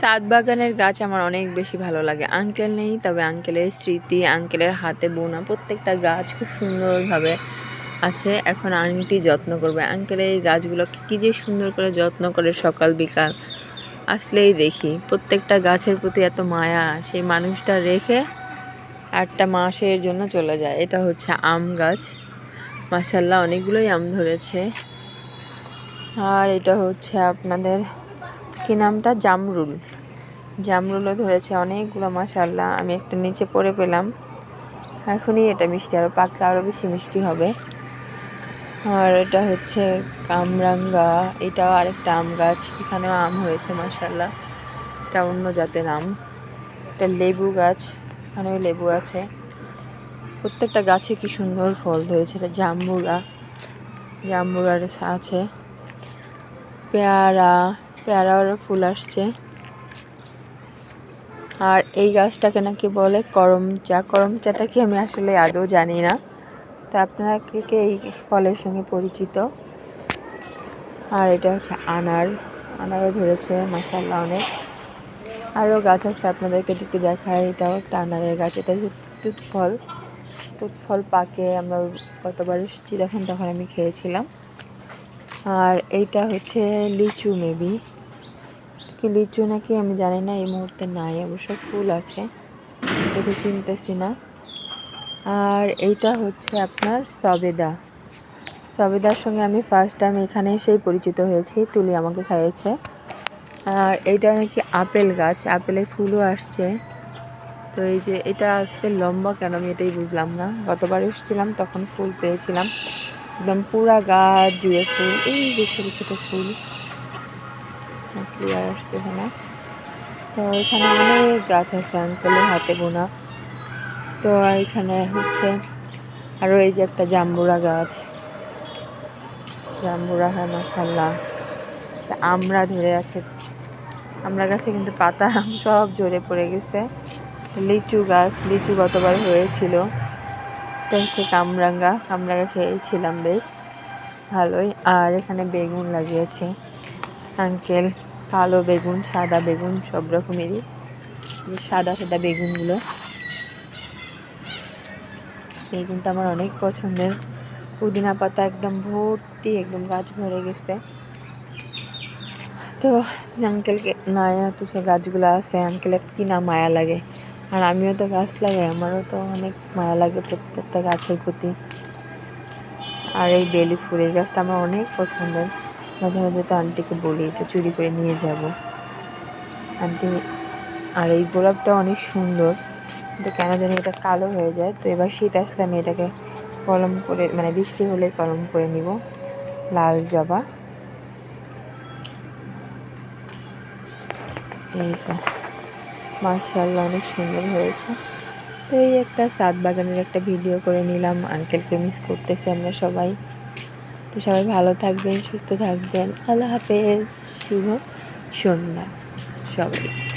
ছাদ বাগানের গাছ আমার অনেক বেশি ভালো লাগে। আঙ্কেল নেই, তবে আঙ্কেলের স্মৃতি, আঙ্কেলের হাতে বোনা প্রত্যেকটা গাছ খুব সুন্দরভাবে আছে। এখন আন্টি যত্ন করবে। আঙ্কেল এই গাছগুলোকে কী যে সুন্দর করে যত্ন করে, সকাল বিকাল আসলেই দেখি প্রত্যেকটা গাছের প্রতি এত মায়া। সেই মানুষটা রেখে একটা মাসের জন্য চলে যায়। এটা হচ্ছে আম গাছ, মাশাআল্লাহ অনেকগুলোই আম ধরেছে। আর এটা হচ্ছে আপনাদের কি নামটা, জামরুলও ধরেছে অনেকগুলো মাশাআল্লাহ। আমি একটা নিচে পড়ে পেলাম, এখনই এটা মিষ্টি, আরও পাকলে আরও বেশি মিষ্টি হবে। আর এটা হচ্ছে কামরাঙ্গা, এটাও আরেকটা আম গাছ, এখানেও আম হয়েছে মাশাআল্লাহ। এটা অন্য জাতের আম। এটা লেবু গাছ, এখানেও লেবু আছে। প্রত্যেকটা গাছে কি সুন্দর ফল ধরেছে। এটা জাম্বুরার আছে। পেয়ারার ফুল আসছে। আর এই গাছটাকে নাকি বলে করমচাটা কি আমি আসলে আদৌ জানি না। তা আপনারা কে এই ফলের সঙ্গে পরিচিত? আর এটা হচ্ছে আনারও ধরেছে মাশাআল্লাহ অনেক। আরও গাছ আছে, আপনাদেরকে একটু দেখায়। এটাও একটা আনারের গাছ। এটা হচ্ছে তুতফল পাকে, আমরা কতবার এসেছি তখন আমি খেয়েছিলাম। আর এইটা হচ্ছে লিচু, মেবি কি লিচু নাকি আমি জানি না, এই মুহূর্তে নাই, অবশ্য ফুল আছে, এটা চিনতেছি না। আর এইটা হচ্ছে আপনার সবেদার সঙ্গে আমি ফার্স্ট টাইম এখানে এসেই পরিচিত হয়েছি, তুলি আমাকে খাইয়েছে। আর এইটা নাকি আপেল গাছ, আপেলের ফুলও আসছে। তো এই যে এটা আসলে লম্বা কেন আমি এটাই বুঝলাম না। গতবার এসেছিলাম তখন ফুল পেয়েছিলাম, একদম পুরা গাছ জুড়ে ফুল। এই যে ছোটো ছোটো ফুল, ক্লিয়ার আসতেছে না। তো এখানে অনেক গাছ আছে আঙ্কেলের হাতে বোনা। তো এখানে হচ্ছে আরও এই যে একটা জাম্বুরা গাছ, হ্যাঁ মাশাআল্লাহ। আমরা ধরে আছে, আমরা গাছে কিন্তু পাতা সব ঝরে পড়ে গেছে। লিচু গাছ, লিচু গতবার হয়েছিল। এটা হচ্ছে কামরাঙ্গা খেয়েছিলাম বেশ ভালোই। আর এখানে বেগুন লাগিয়েছে আঙ্কেল, কালো বেগুন, সাদা বেগুন, সব রকমেরই। সাদা বেগুনগুলো, বেগুনটা আমার অনেক পছন্দের। পুদিনা পাতা একদম ভর্তি, একদম গাছ ভরে গেছে। তো আঙ্কেলকে নাই, তো সে গাছগুলো আছে, আঙ্কেলের কি না মায়া লাগে। আর আমিও তো গাছ লাগাই, আমারও তো অনেক মায়া লাগে প্রত্যেকটা গাছের প্রতি। আর এই বেলি ফুল, এই গাছটা আমার অনেক পছন্দের। মাঝে মাঝে তো আন্টিকে বলি তো চুরি করে নিয়ে যাব আন্টি। আর এই গোলাপটা অনেক সুন্দর, কিন্তু কেন জানি এটা কালো হয়ে যায়। তো এবার শীত আসলে আমি এটাকে কলম করে, মানে বৃষ্টি হলে কলম করে নিব। লাল জবা, এই তো মাশাআল্লাহ অনেক সুন্দর হয়েছে। তো এই একটা ছাদ বাগানের একটা ভিডিও করে নিলাম। আঙ্কেলকে মিস করতেছি আমরা সবাই। তো সবাই ভালো থাকবেন, সুস্থ থাকবেন। আল্লাহ হাফেজ, শুভ সন্ধ্যা সবাই।